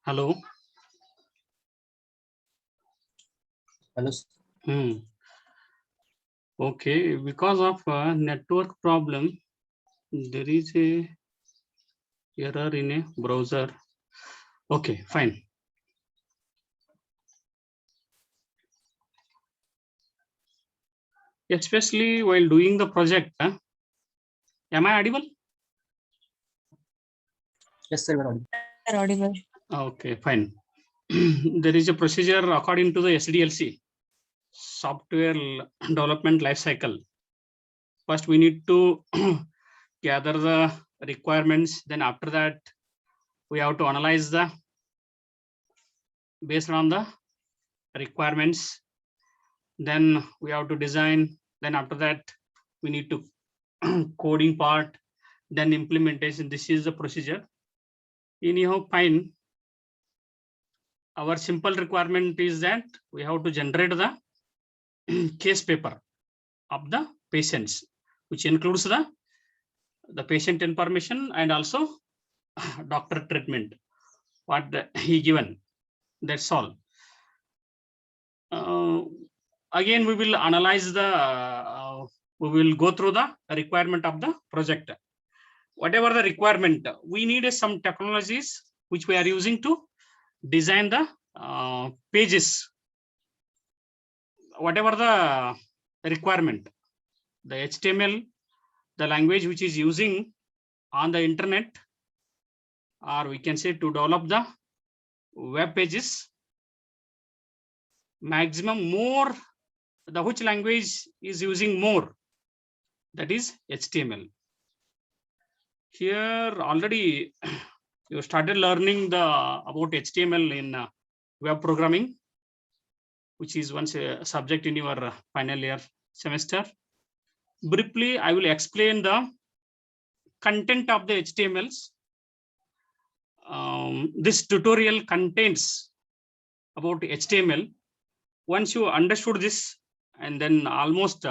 Hello. Hello. Okay, because of a network problem, there is a error in a browser. Okay, fine. Especially while doing the project. Am I audible? Yes, sir. We're audible. Okay, fine. There is a procedure according to the SDLC, Software Development Lifecycle. First, we need to gather the requirements. Then after that, we have to analyze the based on the requirements. Then we have to design. Then after that, we need to coding part, then implementation. This is the procedure. Anyhow, fine. Our simple requirement is that we have to generate the case paper of the patients, which includes the patient information and also doctor treatment, what he given. That's all. Again, we will analyze we will go through the requirement of the project. Whatever the requirement, we need some technologies which we are using to design the pages. Whatever the requirement, the HTML, the language which is using on the internet, or we can say to develop the web pages, maximum more, the which language is using more, that is HTML. Here already you started learning about HTML in web programming, which is one subject in your final year semester. Briefly, I will explain the content of the HTMLs. This tutorial contains about HTML. Once you understood this, and then almost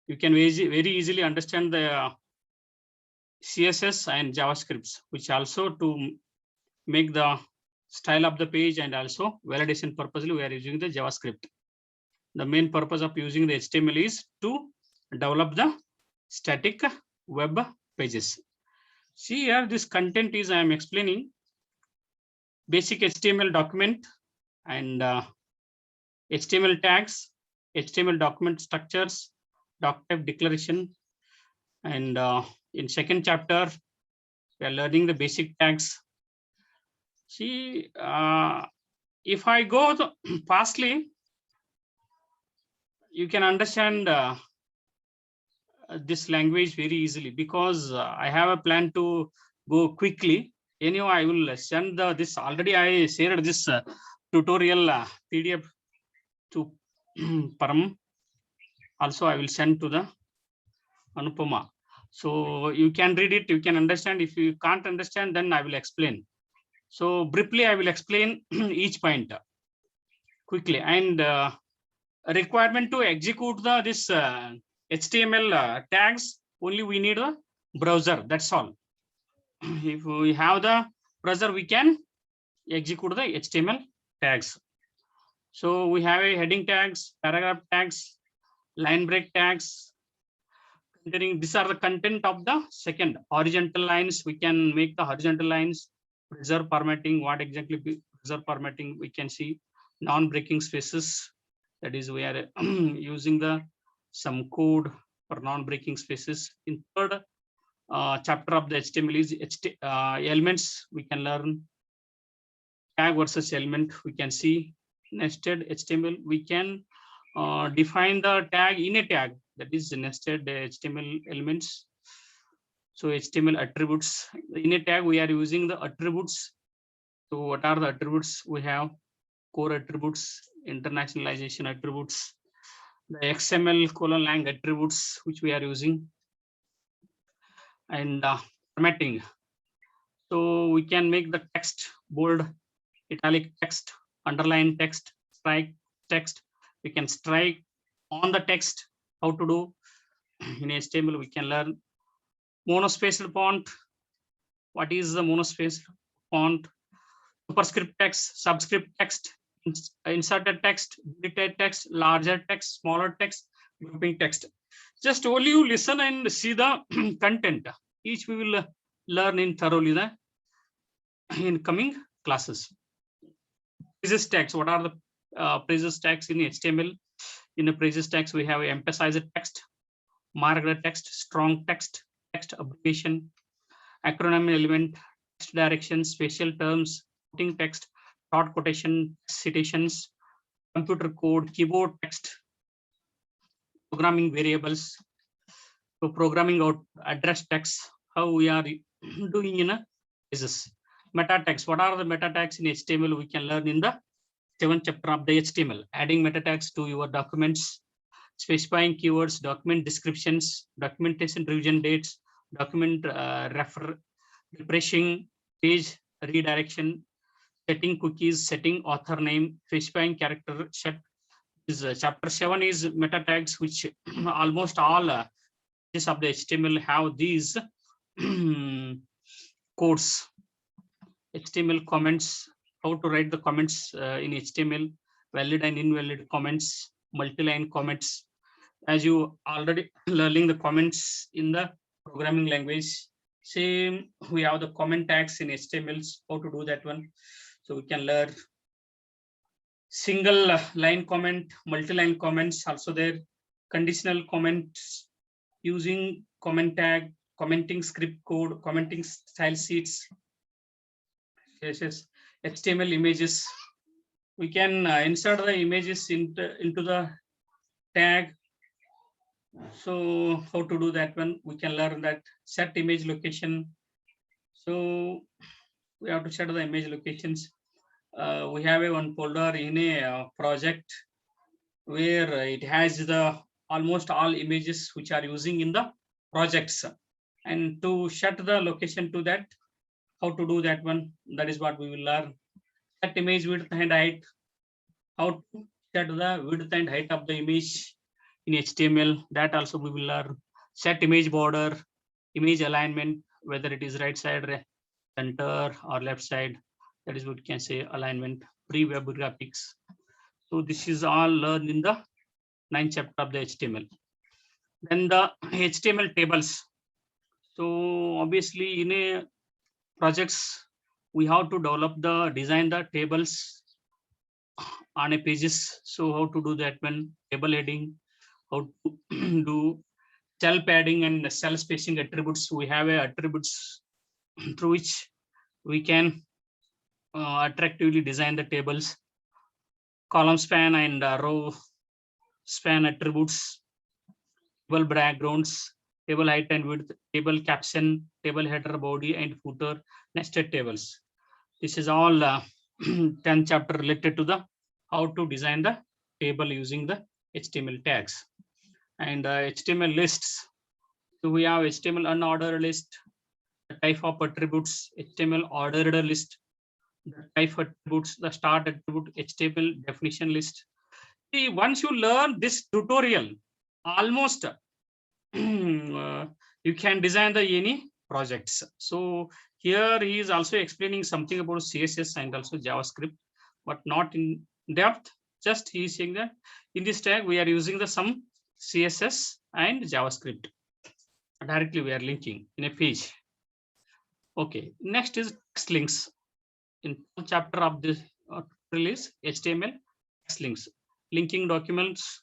you can very easily understand the CSS and JavaScripts, which also to make the style of the page and also validation purposely we are using the JavaScript. The main purpose of using the HTML is to develop the static web pages. See here, this content is I am explaining basic HTML document and HTML tags, HTML document structures, doc type declaration, and in second chapter we are learning the basic tags. See, if I go fastly, you can understand this language very easily, because I have a plan to go quickly. Anyhow, I will send this. Already I shared this tutorial PDF to Param. Also, I will send to the Anupama. So you can read it, you can understand. If you can't understand, then I will explain. So briefly, I will explain each point quickly. And requirement to execute this HTML tags, only we need a browser, that's all. If we have the browser, we can execute the HTML tags. So we have a heading tags, paragraph tags, line break tags. These are the content of the second horizontal lines. We can make the horizontal lines. Preserve formatting, what exactly preserve formatting, we can see non-breaking spaces. That is, we are using some code for non-breaking spaces. In third chapter of the HTML is elements. We can learn tag versus element. We can see nested HTML. We can define the tag in a tag, that is nested HTML elements. So HTML attributes, in a tag we are using the attributes. So what are the attributes? We have core attributes, internationalization attributes, the XML : lang attributes which we are using, and formatting. So we can make the text bold, italic text, underline text, strike text. We can strike on the text. How to do in HTML? We can learn monospaced font. What is the monospaced font? superscript text, subscript text, inserted text, deleted text, larger text, smaller text, grouping text. Just only you listen and see the content. Each we will learn in thoroughly in coming classes. Praises tags. What are the praises tags in HTML? In the praises tags, we have emphasized text, marked text, strong text, text abbreviation, acronym element, text directions, special terms, quoting text, short quotation, citations, computer code, keyboard text, programming variables, so programming out address text, how we are doing in a praises. Meta tags. What are the meta tags in HTML? We can learn in the 7th chapter of the HTML. Adding meta tags to your documents, specifying keywords, document descriptions, documentation revision dates, document refreshing, page redirection, setting cookies, setting author name, specifying character set. Is chapter 7 is meta tags, which almost all of the HTML have these codes. HTML comments, how to write the comments in HTML, valid and invalid comments, multi-line comments. As you already learning the comments in the programming language, same we have the comment tags in HTML, how to do that one. So we can learn single line comment, multi-line comments also there, conditional comments using comment tag, commenting script code, commenting style sheets. Yes, HTML images. We can insert the images into the tag. So how to do that one? We can learn that. Set image location. So we have to set the image locations. We have one folder in a project where it has the almost all images which are using in the projects, and to set the location to that, how to do that one, that is what we will learn. Set image width and height, how to set the width and height of the image in HTML, that also we will learn. Set image border, image alignment, whether it is right side, center or left side, that is what we can say alignment, pre-web graphics. So this is all learned in the 9th chapter of the HTML. Then the HTML tables. So obviously in a projects, we have to design the tables on a pages. So how to do that one? Table heading, how to do cell padding and cell spacing attributes. We have attributes through which we can attractively design the tables. Column span and row span attributes, table backgrounds, table height and width, table caption, table header, body and footer, nested tables. This is all 10th chapter related to the how to design the table using the HTML tags. And HTML lists. So we have HTML unordered list, the type of attributes, HTML ordered list, the type attributes, the start attribute, HTML definition list. See, once you learn this tutorial, almost you can design the any projects. So here he is also explaining something about CSS and also JavaScript, but not in depth. Just he is saying that in this tag we are using the some CSS and JavaScript. Directly we are linking in a page. Okay, next is text links. In chapter of this release, HTML text links, linking documents,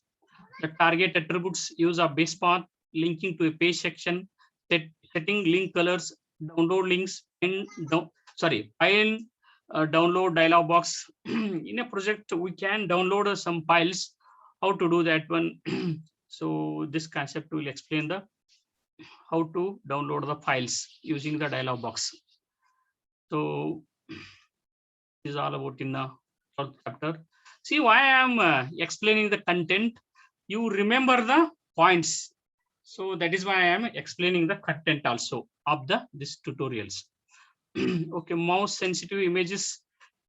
the target attributes, use of base path, linking to a page section, setting link colors, download links, and file download dialog box. In a project, we can download some files. How to do that one? So this concept will explain the how to download the files using the dialog box. So this is all about in the 12th chapter. See why I am explaining the content. You remember the points. So that is why I am explaining the content also of this tutorials. Okay, mouse sensitive images.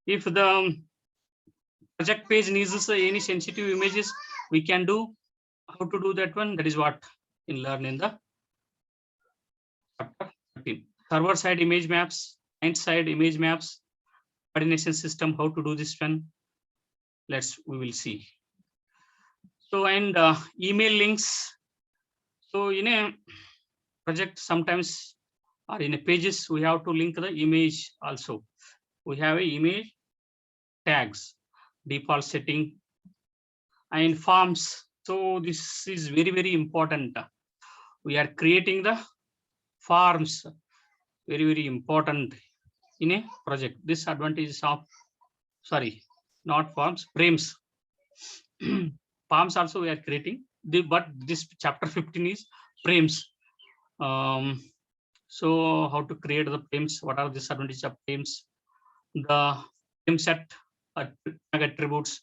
If the project page needs any sensitive images, we can do how to do that one. That is what in learn in the chapter 13. Server side image maps, client side image maps, coordination system, how to do this one. We will see. So, and email links. So in a project, sometimes or in a pages, we have to link the image also. We have a image tags, default setting, and forms. So this is very, very important. We are creating the forms, very, very important in a project. This advantage of, sorry, not forms, frames. Forms also we are creating, but this chapter 15 is frames. So how to create the frames? What are the disadvantages of frames? The frame set attributes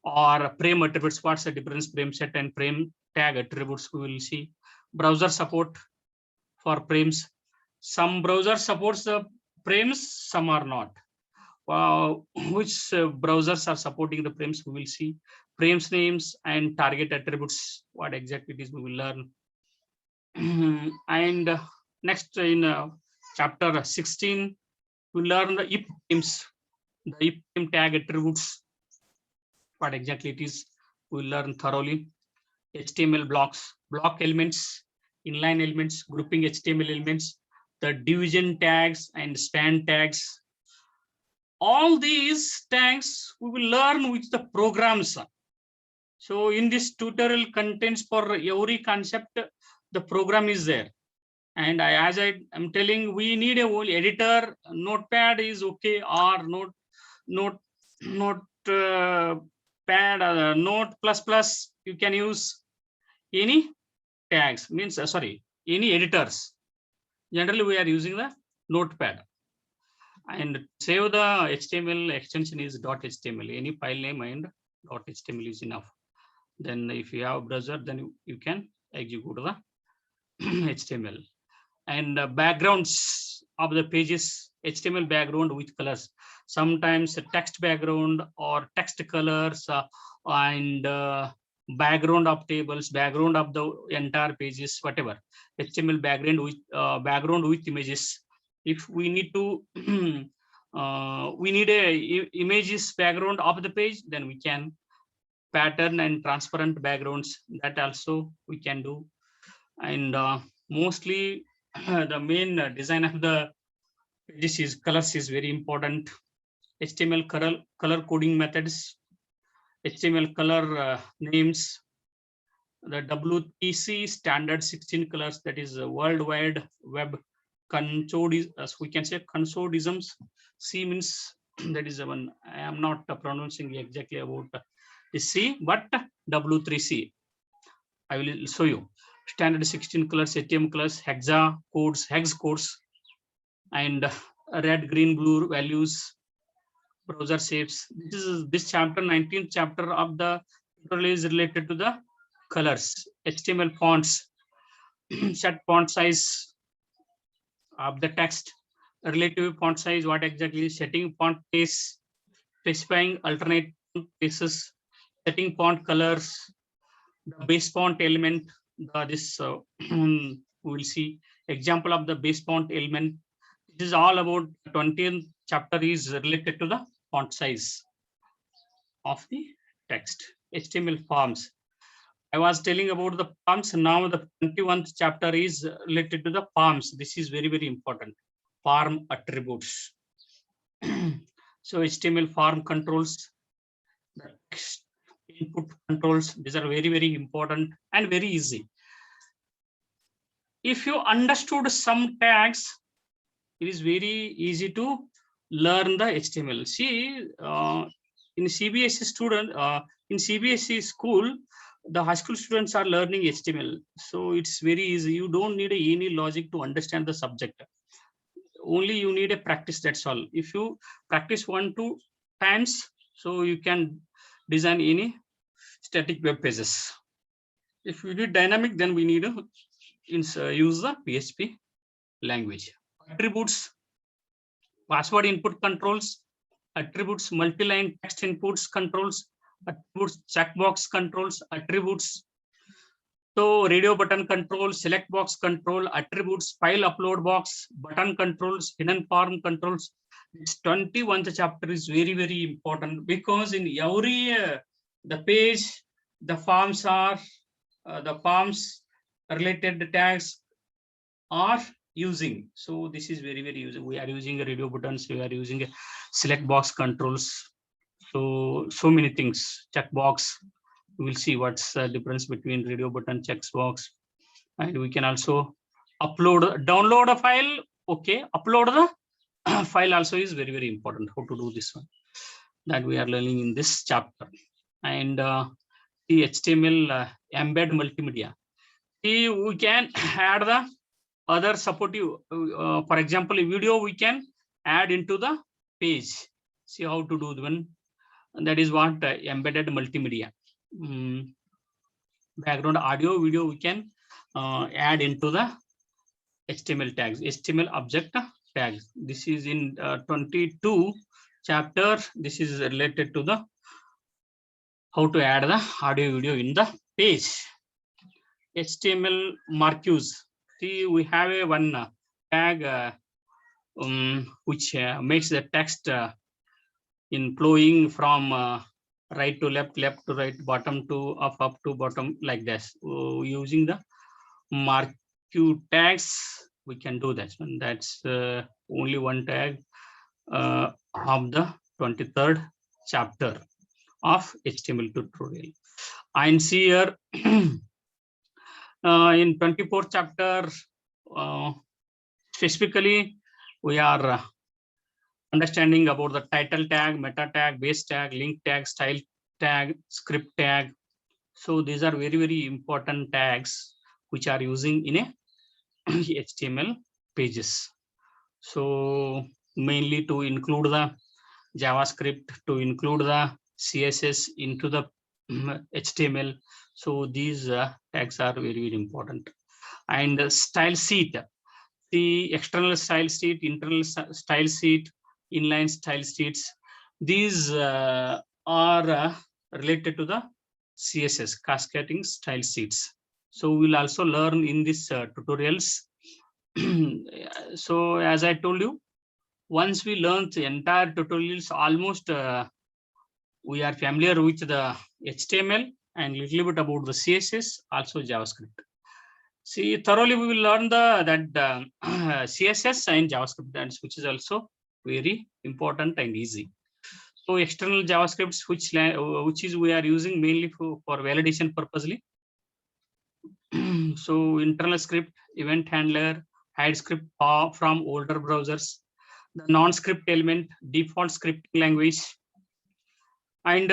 or frame attributes. What's the difference frame set and frame tag attributes? We will see. Browser support for frames. Some browser supports the frames, some are not. Which browsers are supporting the frames? We will see. Frames names and target attributes. What exactly it is, we will learn. And next in chapter 16, we learn the if frames, the if frame tag attributes. What exactly it is, we will learn thoroughly. HTML blocks, block elements, inline elements, grouping HTML elements, the division tags and span tags. All these tags we will learn with the programs. So in this tutorial contains for every concept, the program is there. And as I am telling, we need a whole editor. Notepad is okay, or Note plus. You can use any tags, means sorry, any editors. Generally, we are using the Notepad. And save the HTML extension is .html. Any file name and .html is enough. Then if you have browser, then you can execute the HTML. And backgrounds of the pages, HTML background with colors. Sometimes a text background or text colors and background of tables, background of the entire pages, whatever. HTML background with images. If we need to, we need a images background of the page, then we can pattern and transparent backgrounds, that also we can do. And mostly the main design of the pages is colors is very important. HTML color coding methods, HTML color names, the WPC standard 16 colors, that is World Wide Web consortium, as we can say consortiums. C means that is one. I am not pronouncing exactly about the C, but W3C. I will show you. Standard 16 colors, ATM colors, hex codes, and red, green, blue values, browser shapes. This chapter, 19th chapter of the tutorial is related to the colors. HTML fonts, set font size of the text, relative font size, what exactly is setting font face, specifying alternate faces, setting font colors, the base font element. We will see example of the base font element. This is all about 20th chapter is related to the font size of the text. HTML forms. I was telling about the forms. Now the 21st chapter is related to the forms. This is very, very important. Form attributes. So HTML form controls, the text input controls, these are very, very important and very easy. If you understood some tags, it is very easy to learn the HTML. See, in CBSE student, in CBSE school, the high school students are learning HTML. So it's very easy. You don't need any logic to understand the subject. Only you need a practice, that's all. If you practice 1-2 times, so you can design any static web pages. If you need dynamic, then we need to use the PHP language. Attributes, password input controls, attributes, multi-line text inputs controls, attributes, checkbox controls, attributes. So radio button control, select box control, attributes, file upload box, button controls, hidden form controls, This 21st chapter is very, very important because in every the page, the forms are the forms related tags are using. So this is very, very useful. We are using radio buttons. We are using select box controls. So many things. Checkbox. We will see what's the difference between radio button, checkbox, and we can also download a file. Okay, upload the file also is very, very important. How to do this one, that we are learning in this chapter. And the HTML embed multimedia. See, we can add the other supportive, for example, a video we can add into the page. See how to do the one. That is what embedded multimedia. Background audio, video we can add into the HTML tags, HTML object tags. This is in 22 chapter. This is related to the how to add the audio video in the page. HTML marquees. See, we have a one tag which makes the text in flowing from right to left, left to right, bottom to up to bottom, like this. Using the marquee tags, we can do that one. That's only one tag of the 23rd chapter of HTML tutorial. And see here in 24th chapter, specifically we are understanding about the title tag, meta tag, base tag, link tag, style tag, script tag. So these are very, very important tags which are using in a HTML pages. So mainly to include the JavaScript, to include the CSS into the HTML. So these tags are very, very important. And style sheet, the external style sheet, internal style sheet, inline style sheets. These are related to the CSS, cascading style sheets. So we'll also learn in this tutorials. So as I told you, once we learn the entire tutorials, almost we are familiar with the HTML and little bit about the CSS, also JavaScript. See, thoroughly we will learn that CSS and JavaScript, which is also very important and easy. So external JavaScripts, which is we are using mainly for validation purposely. So internal script, event handler, hide script from older browsers, the non-script element, default scripting language, and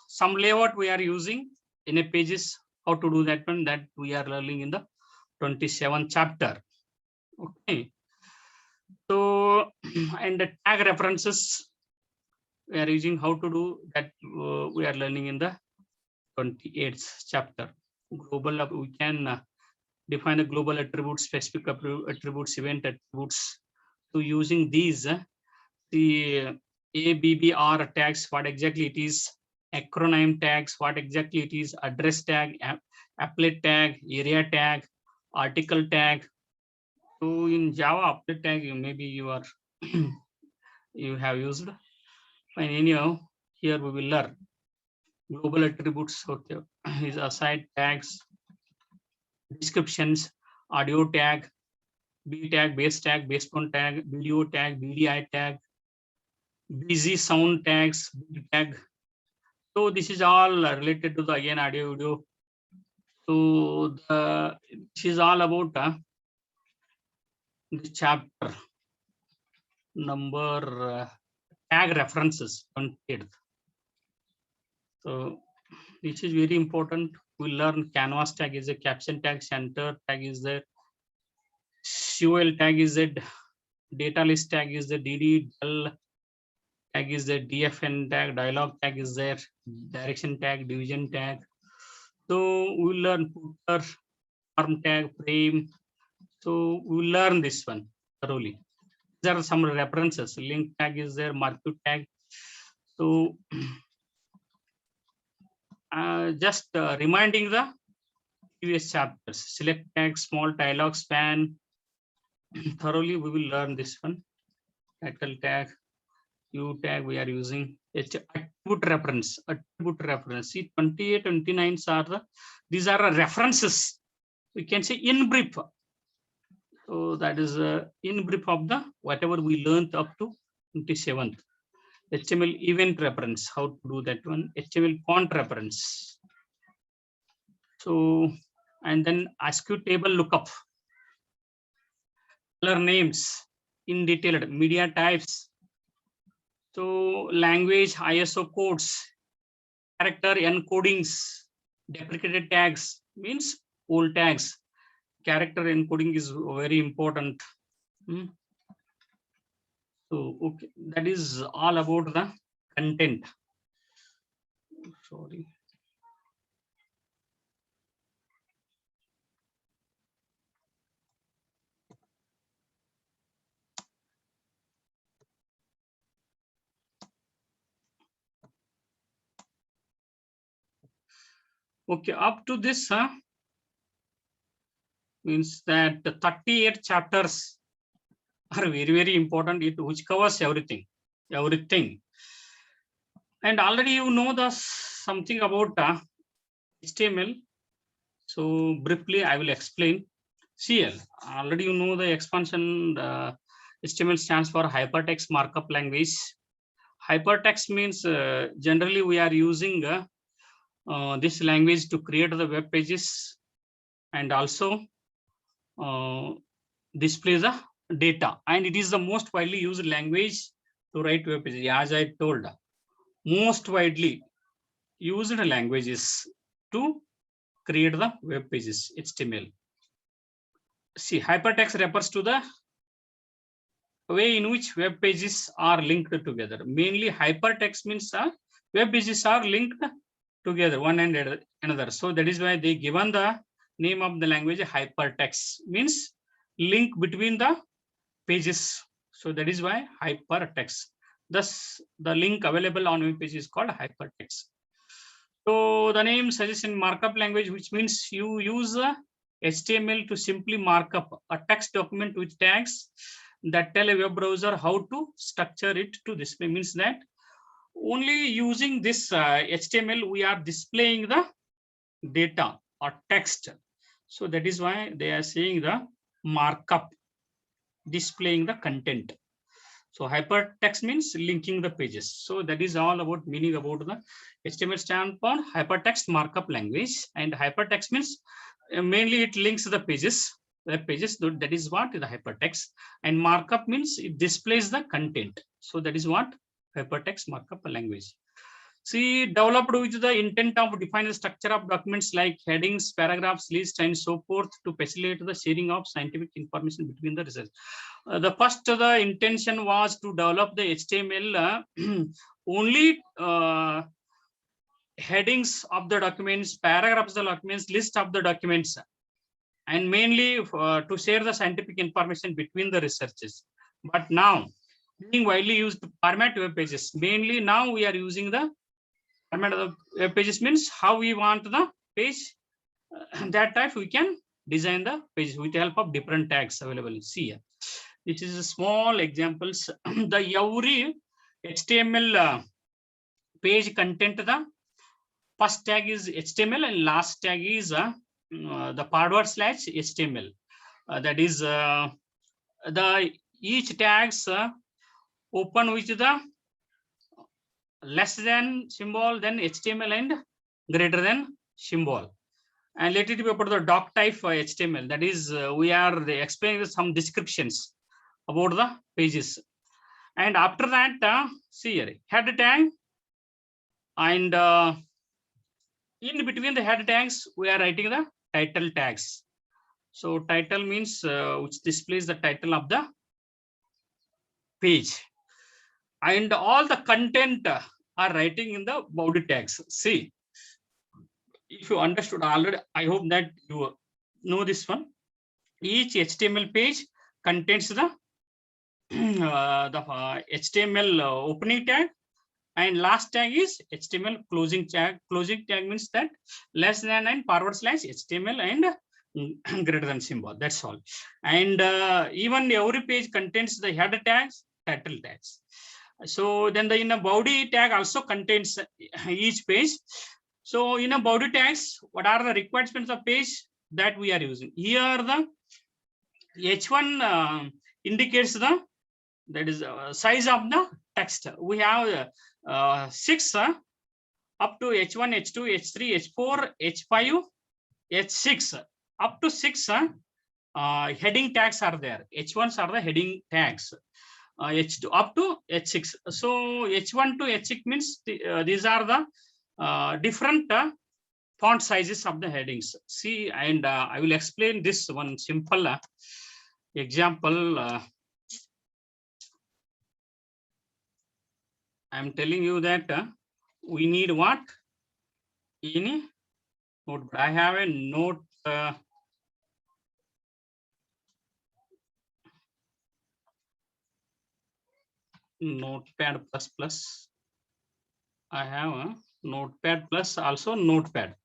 some layout we are using in a pages. How to do that one, that we are learning in the 27th chapter. Okay. So and the tag references we are using, how to do that we are learning in the 28th chapter. Global, we can define the global attributes, specific attributes, event attributes. So using these, the ABBR tags, what exactly it is, acronym tags, what exactly it is, address tag, applet tag, area tag, article tag. So in Java, applet tag, maybe you are you have used. And anyhow, here we will learn global attributes. Okay, is aside tags, descriptions, audio tag, B tag, basebone tag, video tag, BDI tag, busy sound tags, B tag. So this is all related to the again audio video. So this is all about the chapter number tag references 28th. So this is very important. We learn canvas tag is a caption tag, center tag is there, COL tag is it, data list tag is the DD, del tag is the DFN tag, dialog tag is there, direction tag, division tag. So we learn footer, form tag, frame. So we learn this one thoroughly. There are some references. Link tag is there, marquee tag. So just reminding the previous chapters. Select tag, small dialog span. Thoroughly we will learn this one. Title tag, U tag we are using attribute reference. See, 28, 29 are these are references. We can say in brief. So that is in brief of the whatever we learned up to 27th. HTML event reference, how to do that one. HTML font reference. So, and then ASCII table lookup, color names in detailed, media types. So language, ISO codes, character encodings, deprecated tags means old tags. Character encoding is very important. So, okay, that is all about the content. Sorry. Okay, up to this, means that the 38 chapters are very, very important, which covers everything. And already you know the something about HTML. So briefly, I will explain. CL, already you know the expansion. HTML stands for Hypertext Markup Language. Hypertext means generally we are using this language to create the web pages and also display the data. And it is the most widely used language to write web pages. As I told, most widely used languages to create the web pages, HTML. See, hypertext refers to the way in which web pages are linked together. Mainly hypertext means web pages are linked together one and another. So that is why they given the name of the language hypertext, means link between the pages. So that is why hypertext. Thus, the link available on web page is called hypertext. So the name suggests in markup language, which means you use HTML to simply mark up a text document with tags that tell a web browser how to structure it to display. Means that only using this HTML, we are displaying the data or text. So that is why they are saying the markup, displaying the content. So hypertext means linking the pages. So that is all about meaning about the HTML stand for hypertext markup language. And hypertext means mainly it links the pages, web pages. That is what the hypertext. And markup means it displays the content. So that is what hypertext markup language. See, developed with the intent of defining the structure of documents like headings, paragraphs, lists, and so forth to facilitate the sharing of scientific information between the research. The first, the intention was to develop the HTML only headings of the documents, paragraphs of the documents, list of the documents, and mainly to share the scientific information between the researchers. But now, being widely used to format web pages, mainly now we are using the format of the web pages, means how we want the page. That type we can design the page with the help of different tags available. See here, which is a small examples. The every HTML page content, the first tag is HTML and last tag is the forward slash HTML. That is the each tags open with the less than symbol, then HTML and greater than symbol. And let it be about the doc type for HTML. That is, we are explaining some descriptions about the pages. And after that, see here, head tag. And in between the head tags, we are writing the title tags. So title means which displays the title of the page. And all the content are writing in the body tags. See, if you understood already, I hope that you know this one. Each HTML page contains the HTML opening tag, and last tag is HTML closing tag. Closing tag means that less than and forward slash HTML and greater than symbol. That's all. And even every page contains the header tags, title tags. So then in a body tag also contains each page. So in a body tags, what are the requirements of page that we are using? Here the H1 indicates the that is size of the text. We have 6 up to H1, H2, H3, H4, H5, H6 up to 6 heading tags are there. H1s are the heading tags. H2 up to H6. So H1 to H6 means these are the different font sizes of the headings. See, and I will explain this one simple example. I'm telling you that we need what? Any notebook. I have a note. Notepad plus. I have a Notepad plus also Notepad.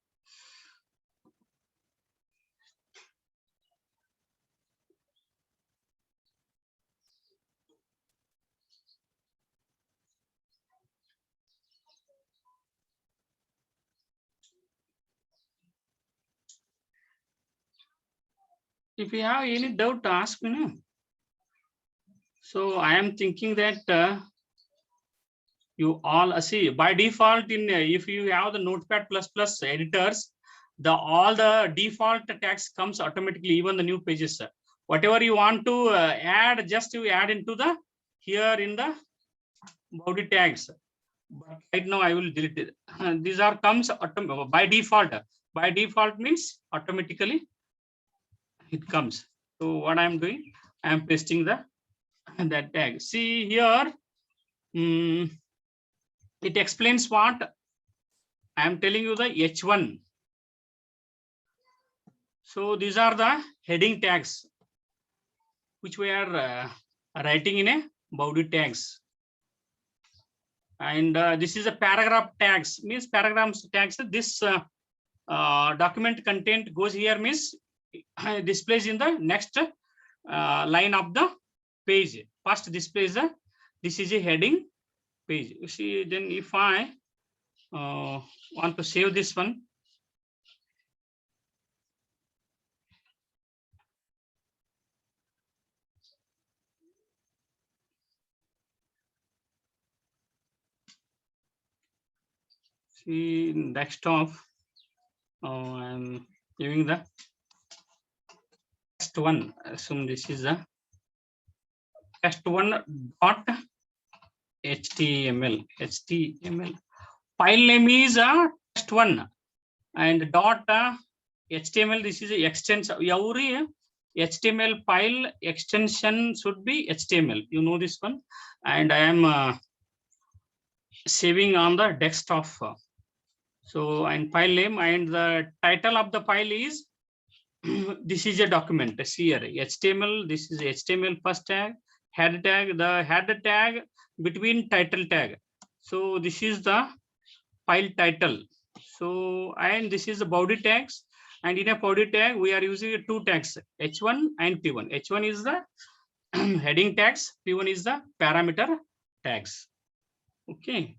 If you have any doubt, ask me now. So I am thinking that you all see by default in if you have the Notepad plus editors, all the default text comes automatically, even the new pages. Whatever you want to add, just you add into the here in the body tags. But right now I will delete it. These are comes by default. By default means automatically it comes. So what I am doing, I am pasting that tag. See here, it explains what I am telling you the H1. So these are the heading tags which we are writing in a body tags. And this is a paragraph tags, means paragraphs tags. This document content goes here means displays in the next line of the page. First displays this is a heading page. You see, then if I want to save this one, see desktop, I'm giving the text one. Assume this is a text one dot HTML. File name is text one and dot HTML. This is a extension. Every HTML file extension should be HTML. You know this one, and I am saving on the desktop. So and file name and the title of the file is this is a document. See here HTML. This is HTML first tag, head tag, the head tag between title tag. So this is the file title. So and this is the body tags, and in a body tag we are using two tags, H1 and P1. H1 is the heading tags, P1 is the parameter tags. Okay.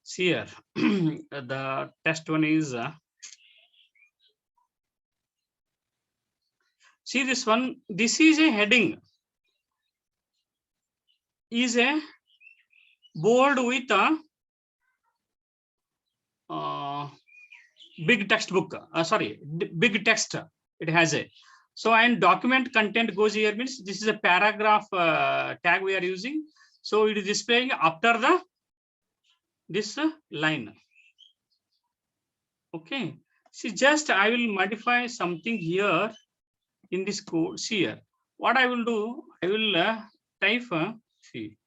See here, the test one is see this one. This is a heading, is a board with a big textbook. Sorry, big text. It has a so and document content goes here means this is a paragraph tag we are using. So it is displaying after the this line. Okay. See, just I will modify something here in this code. See here, what I will do, I will type see.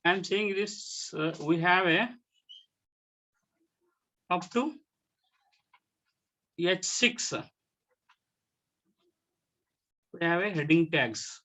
I'm saying this we have a up to H6. We have a heading tags.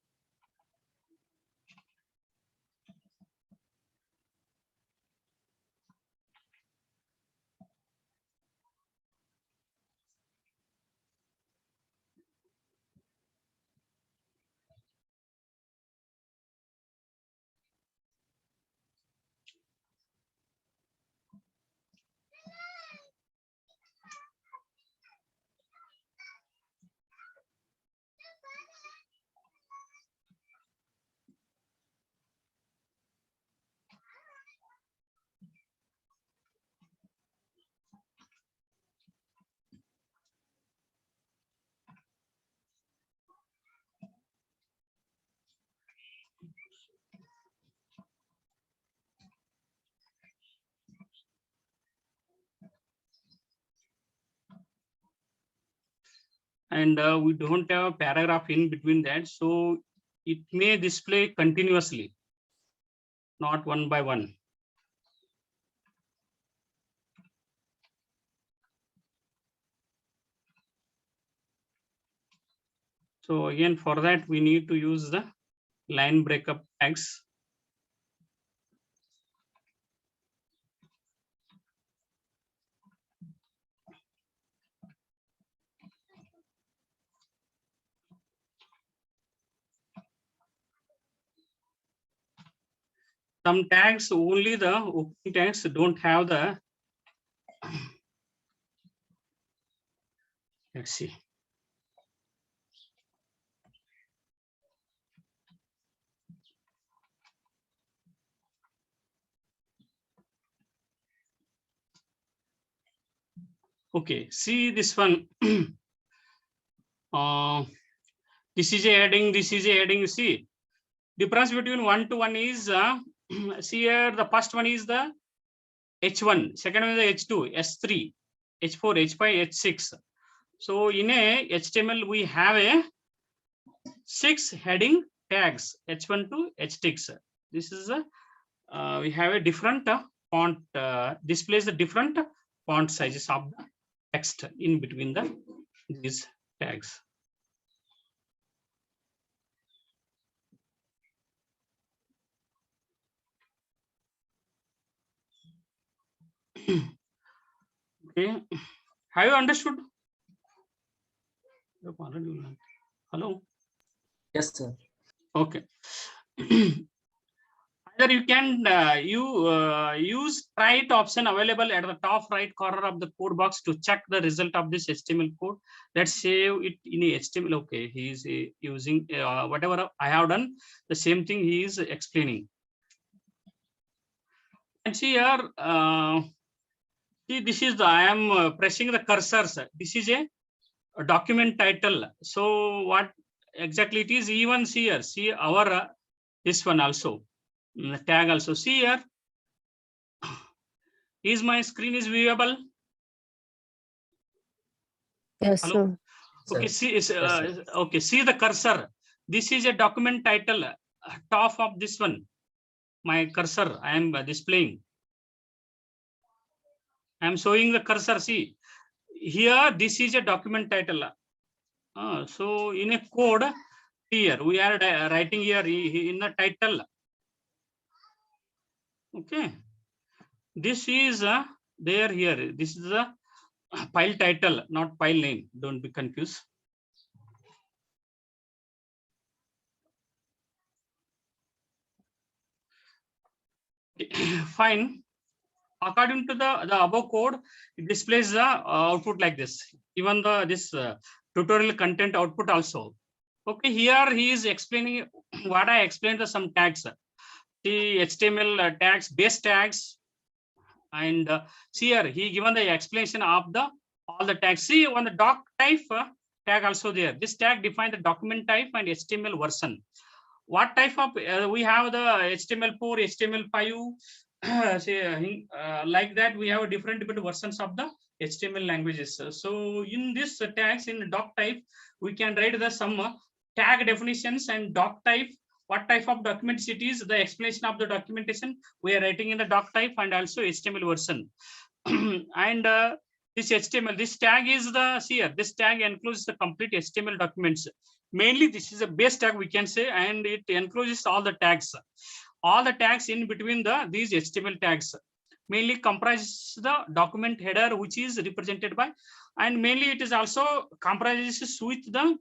And we don't have a paragraph in between that, so it may display continuously, not one by one. So again, for that, we need to use the line breakup tags. Some tags, only the opening tags don't have the, let's see. Okay, see this one. This is a heading, this is a heading. You see, difference between 1 to 1 is, see here, the first one is the H1, second one is the H2, S3, H4, H5, H6. So in a HTML, we have a 6 heading tags, H1 to H6. This is a, we have a different font, displays the different font sizes of the text in between these tags. Okay, have you understood? Hello. Yes, sir. Okay. Either you can use try it option available at the top right corner of the code box to check the result of this HTML code. Let's save it in a HTML. Okay, he is using whatever I have done, the same thing he is explaining. And see here, see, this is the, I am pressing the cursors. This is a document title. So what exactly it is, even see here, see our this one also, tag also. See here, is my screen is viewable? Yes, Hello? sir. Okay, see, sir. okay, see the cursor. This is a document title, top of this one. My cursor, I am displaying. I am showing the cursor. See, here, this is a document title. So in a code, here we are writing here in the title. Okay, this is there here. This is the file title, not file name. Don't be confused. Fine. According to the above code, it displays the output like this. Even the this tutorial content output also. Okay, here he is explaining what I explained, the some tags. The HTML tags, base tags, and see here he given the explanation of the all the tags. See on the doc type tag also there. This tag define the document type and HTML version. What type of we have the HTML4, HTML5, say, like that we have different versions of the HTML languages. So in this tags in doc type, we can write the some tag definitions and doc type, what type of documents it is, the explanation of the documentation we are writing in the doc type and also HTML version. and this HTML, this tag is the here. This tag encloses the complete HTML documents. Mainly, this is a base tag we can say, and it encloses all the tags. All the tags in between these HTML tags mainly comprise the document header, which is represented by, and mainly it is also comprises with the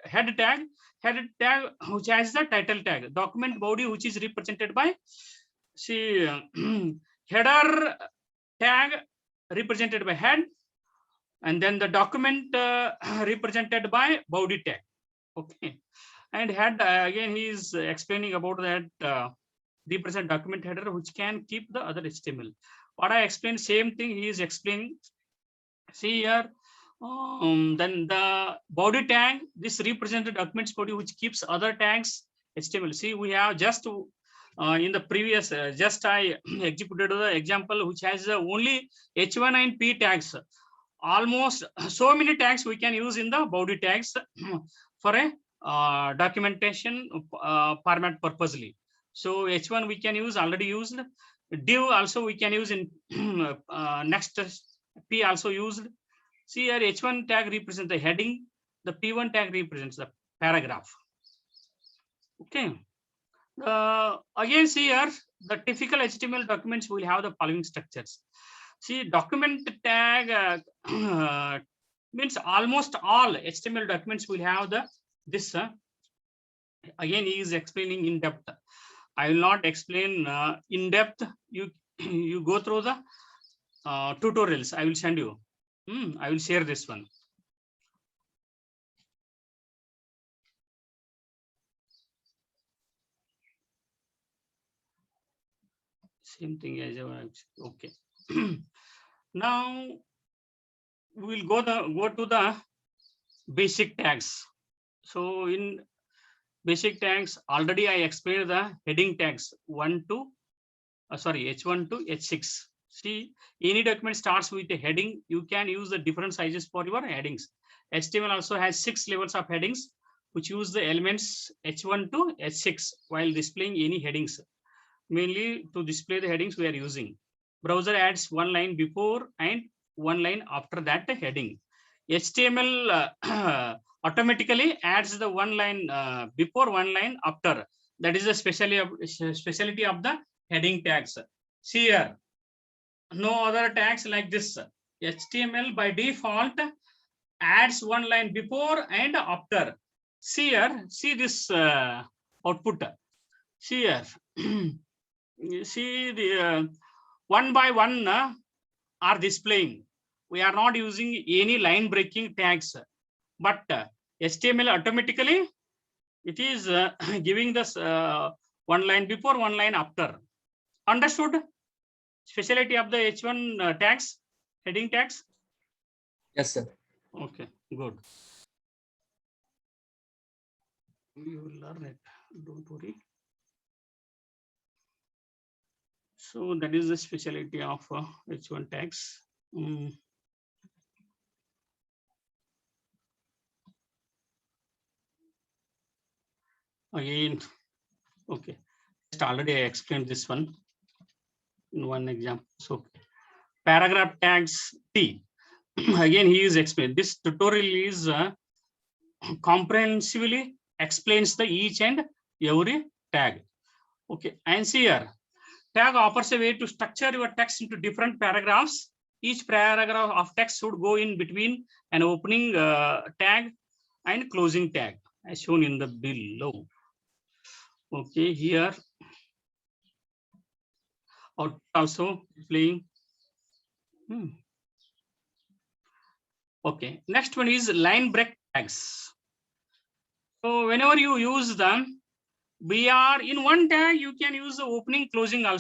head tag which has the title tag, document body which is represented by header tag represented by head, and then the document represented by body tag. Okay, and head again he is explaining about that represent document header which can keep the other HTML. What I explained, same thing he is explaining. See here, then the body tag, this represents the documents body which keeps other tags HTML. See, we have just in the previous, just I executed the example which has only H1 and P tags. Almost so many tags we can use in the body tags for a documentation format purposely. So H1 we can use, already used. Div also we can use in next. P also used. See here, H1 tag represents the heading, the P1 tag represents the paragraph. Okay. Again, see here, the typical HTML documents will have the following structures. See, document tag means almost all HTML documents will have this. Again, he is explaining in depth. I will not explain in depth. You go through the tutorials. I will send you. I will share this one. Same thing as okay. Now we will go to the basic tags. So in basic tags, already I explained the heading tags H1 to H6. See, any document starts with a heading. You can use the different sizes for your headings. HTML also has 6 levels of headings, which use the elements H1 to H6 while displaying any headings. Mainly to display the headings we are using. Browser adds one line before and one line after that heading. HTML automatically adds the one line before, one line after. That is the specialty of the heading tags. See here, no other tags like this. HTML by default adds one line before and after. See here, see this output. See here, you see the one by one are displaying. We are not using any line breaking tags, but HTML automatically it is giving this one line before, one line after. Understood? Specialty of the H1 tags, heading tags? Yes, sir. Okay, good. You will learn it, don't worry. So that is the specialty of H1 tags. Again, okay, just already I explained this one in one example. So paragraph tags T. Again, he is explained. This tutorial is comprehensively explains the each and every tag. Okay, and see here, tag offers a way to structure your text into different paragraphs. Each paragraph of text should go in between an opening tag and closing tag, as shown in the below. Okay, here also playing. Okay, next one is line break tags. So whenever you use them, we are in one tag, you can use the opening, closing also.